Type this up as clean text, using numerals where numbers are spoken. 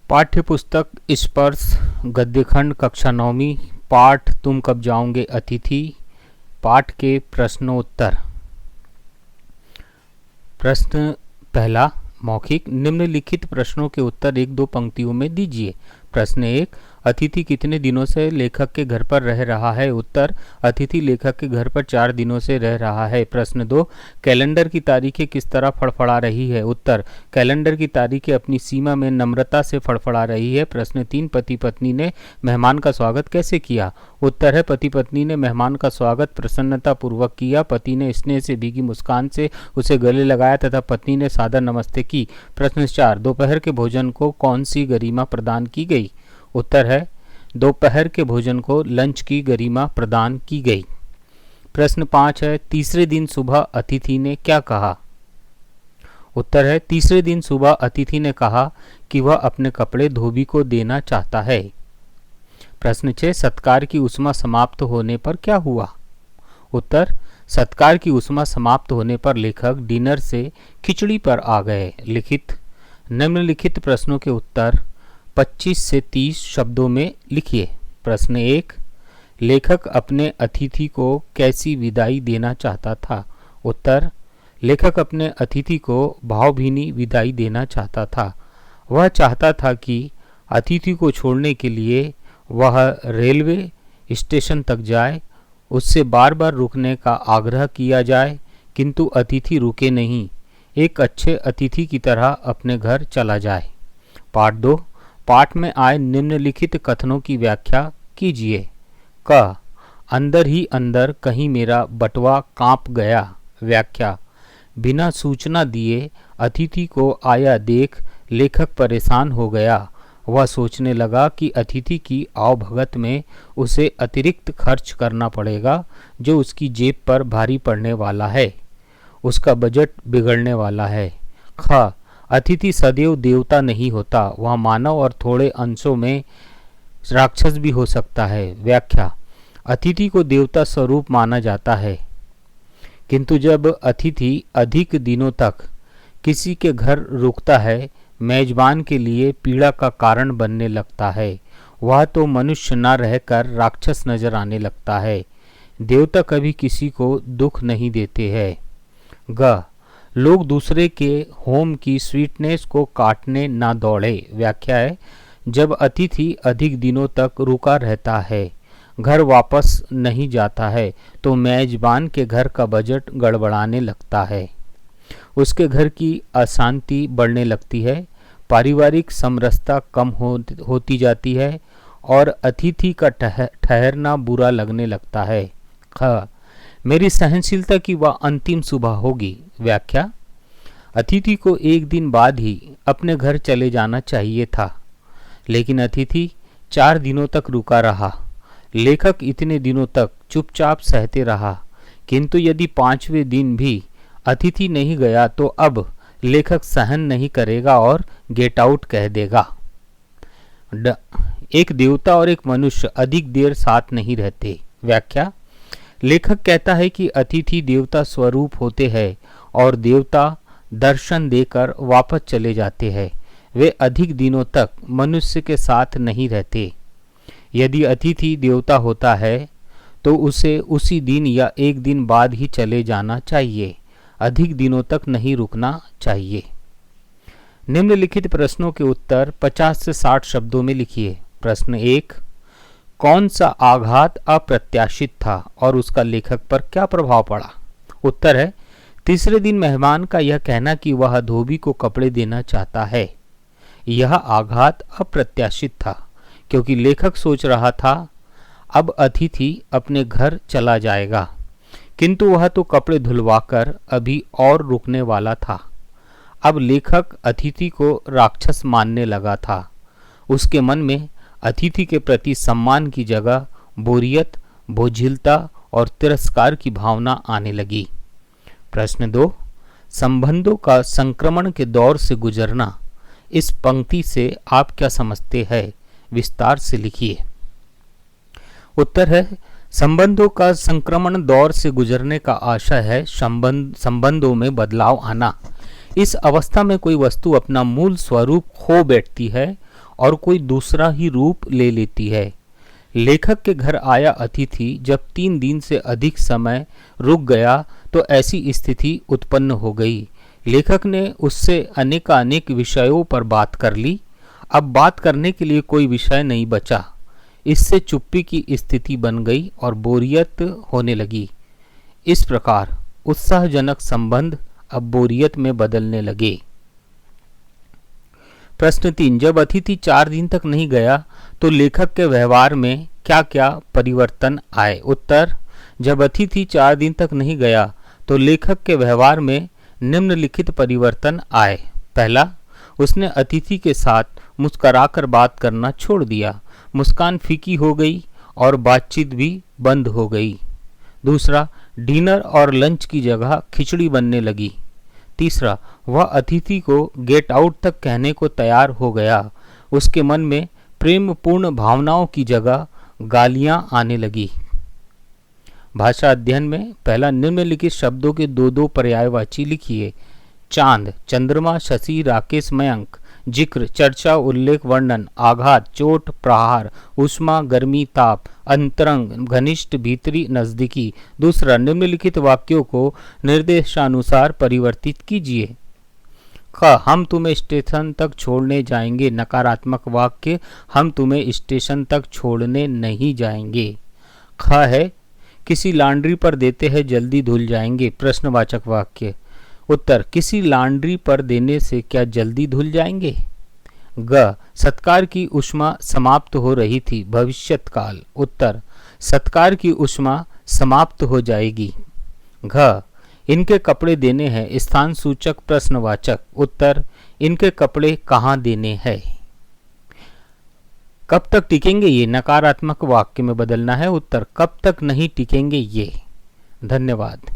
पाठ्य पुस्तक स्पर्श गद्यखंड कक्षा नौवीं पाठ तुम कब जाओगे अतिथि। पाठ के प्रश्नोत्तर। प्रश्न पहला मौखिक। निम्नलिखित प्रश्नों के उत्तर एक दो पंक्तियों में दीजिए। प्रश्न एक, अतिथि कितने दिनों से लेखक के घर पर रह रहा है। उत्तर, अतिथि लेखक के घर पर 4 दिनों से रह रहा है। प्रश्न दो, कैलेंडर की तारीखें किस तरह फड़फड़ा रही है। उत्तर, कैलेंडर की तारीखें अपनी सीमा में नम्रता से फड़फड़ा रही है। प्रश्न तीन, पति पत्नी ने मेहमान का स्वागत कैसे किया। उत्तर है, पति पत्नी ने मेहमान का स्वागत प्रसन्नता पूर्वक किया। पति ने स्नेह से भीगी मुस्कान से उसे गले लगाया तथा पत्नी ने सादर नमस्ते की। प्रश्न चार, दोपहर के भोजन को कौन सी गरिमा प्रदान की गई। उत्तर है, दोपहर के भोजन को लंच की गरिमा प्रदान की गई। प्रश्न 5 है, तीसरे दिन सुबह अतिथि ने क्या कहा। उत्तर है, तीसरे दिन सुबह अतिथि ने कहा कि वह अपने कपड़े धोबी को देना चाहता है। प्रश्न 6, सत्कार की उष्मा समाप्त होने पर क्या हुआ। उत्तर, सत्कार की उष्मा समाप्त होने पर लेखक डिनर से खिचड़ी पर आ गए। निम्नलिखित प्रश्नों के उत्तर 25 से 30 शब्दों में लिखिए। प्रश्न 1, लेखक अपने अतिथि को कैसी विदाई देना चाहता था। उत्तर, लेखक अपने अतिथि को भावभीनी विदाई देना चाहता था। वह चाहता था कि अतिथि को छोड़ने के लिए वह रेलवे स्टेशन तक जाए, उससे बार बार रुकने का आग्रह किया जाए, किंतु अतिथि रुके नहीं, एक अच्छे अतिथि की तरह अपने घर चला जाए। पाठ 2, पाठ में आए निम्नलिखित कथनों की व्याख्या कीजिए। क, अंदर ही अंदर कहीं मेरा बटुआ कांप गया। व्याख्या, बिना सूचना दिए अतिथि को आया देख लेखक परेशान हो गया। वह सोचने लगा कि अतिथि की आवभगत में उसे अतिरिक्त खर्च करना पड़ेगा जो उसकी जेब पर भारी पड़ने वाला है, उसका बजट बिगड़ने वाला है। ख, अतिथि सदैव देवता नहीं होता, वह मानव और थोड़े अंशों में राक्षस भी हो सकता है। व्याख्या, अतिथि को देवता स्वरूप माना जाता है, किंतु जब अतिथि अधिक दिनों तक किसी के घर रुकता है, मेजबान के लिए पीड़ा का कारण बनने लगता है। वह तो मनुष्य न रहकर राक्षस नजर आने लगता है। देवता कभी किसी को दुख नहीं देते हैं। ग, लोग दूसरे के होम की स्वीटनेस को काटने ना दौड़े। व्याख्या है, जब अतिथि अधिक दिनों तक रुका रहता है, घर वापस नहीं जाता है, तो मेजबान के घर का बजट गड़बड़ाने लगता है, उसके घर की अशांति बढ़ने लगती है, पारिवारिक समरसता कम होती जाती है और अतिथि का ठहरना बुरा लगने लगता है। ख, मेरी सहनशीलता की वह अंतिम सुबह होगी। व्याख्या, अतिथि को एक दिन बाद ही अपने घर चले जाना चाहिए था, लेकिन अतिथि 4 दिनों तक रुका रहा। लेखक इतने दिनों तक चुपचाप सहते रहा, किंतु यदि 5वें दिन भी अतिथि नहीं गया तो अब लेखक सहन नहीं करेगा और गेट आउट कह देगा। एक देवता और एक मनुष्य अधिक देर साथ नहीं रहते। व्याख्या, लेखक कहता है कि अतिथि देवता स्वरूप होते हैं और देवता दर्शन देकर वापस चले जाते हैं, वे अधिक दिनों तक मनुष्य के साथ नहीं रहते। यदि अतिथि देवता होता है तो उसे उसी दिन या एक दिन बाद ही चले जाना चाहिए, अधिक दिनों तक नहीं रुकना चाहिए। निम्नलिखित प्रश्नों के उत्तर 50 से 60 शब्दों में लिखिए। प्रश्न 1, कौन सा आघात अप्रत्याशित था और उसका लेखक पर क्या प्रभाव पड़ा। उत्तर है, तीसरे दिन मेहमान का यह कहना कि वह धोबी को कपड़े देना चाहता है, यह आघात अप्रत्याशित था, क्योंकि लेखक सोच रहा था अब अतिथि अपने घर चला जाएगा, किंतु वह तो कपड़े धुलवाकर अभी और रुकने वाला था। अब लेखक अतिथि को राक्षस मानने लगा था। उसके मन में अतिथि के प्रति सम्मान की जगह बोरियत, बोझिलता और तिरस्कार की भावना आने लगी। प्रश्न 2, संबंधों का संक्रमण के दौर से गुजरना, इस पंक्ति से आप क्या समझते हैं, विस्तार से लिखिए। उत्तर है, संबंधों का संक्रमण दौर से गुजरने का आशय है संबंधों में बदलाव आना। इस अवस्था में कोई वस्तु अपना मूल स्वरूप खो बैठती है और कोई दूसरा ही रूप ले लेती है। लेखक के घर आया अतिथि जब 3 दिन से अधिक समय रुक गया तो ऐसी स्थिति उत्पन्न हो गई। लेखक ने उससे अनेकानेक विषयों पर बात कर ली। अब बात करने के लिए कोई विषय नहीं बचा। इससे चुप्पी की स्थिति बन गई और बोरियत होने लगी। इस प्रकार उत्साहजनक संबंध अब बोरियत में बदलने लगे। प्रश्न 3, जब अतिथि 4 दिन तक नहीं गया तो लेखक के व्यवहार में क्या क्या परिवर्तन आए? उत्तर, जब अतिथि 4 दिन तक नहीं गया तो लेखक के व्यवहार में निम्नलिखित परिवर्तन आए। पहला, उसने अतिथि के साथ मुस्कुराकर बात करना छोड़ दिया। मुस्कान फीकी हो गई और बातचीत भी बंद हो गई। दूसरा, डिनर और लंच की जगह खिचड़ी बनने लगी। तीसरा, वह अतिथि को गेट आउट तक कहने को तैयार हो गया। उसके मन में प्रेमपूर्ण भावनाओं की जगह गालियां आने लगी। भाषा अध्ययन में पहला, निम्नलिखित शब्दों के 2-2 पर्यायवाची लिखिए। चांद, चंद्रमा, शशि, राकेश, मयंक। जिक्र, चर्चा, उल्लेख, वर्णन। आघात, चोट, प्रहार। उष्मा, गर्मी, ताप। अंतरंग, घनिष्ठ, भीतरी, नजदीकी। दूसरा, निम्नलिखित वाक्यों को निर्देशानुसार परिवर्तित कीजिए। ख, हम तुम्हें स्टेशन तक छोड़ने जाएंगे। नकारात्मक वाक्य, हम तुम्हें स्टेशन तक छोड़ने नहीं जाएंगे। ख है, किसी लॉन्ड्री पर देते हैं जल्दी धुल जाएंगे। प्रश्नवाचक वाक्य। उत्तर, किसी लॉन्ड्री पर देने से क्या जल्दी धुल जाएंगे? ग, सत्कार की ऊष्मा समाप्त हो रही थी। भविष्यत काल। उत्तर, सत्कार की ऊष्मा समाप्त हो जाएगी। घ, इनके कपड़े देने हैं। स्थान सूचक प्रश्नवाचक। उत्तर, इनके कपड़े कहाँ देने हैं? कब तक टिकेंगे ये? नकारात्मक वाक्य में बदलना है। उत्तर, कब तक नहीं टिकेंगे ये। धन्यवाद।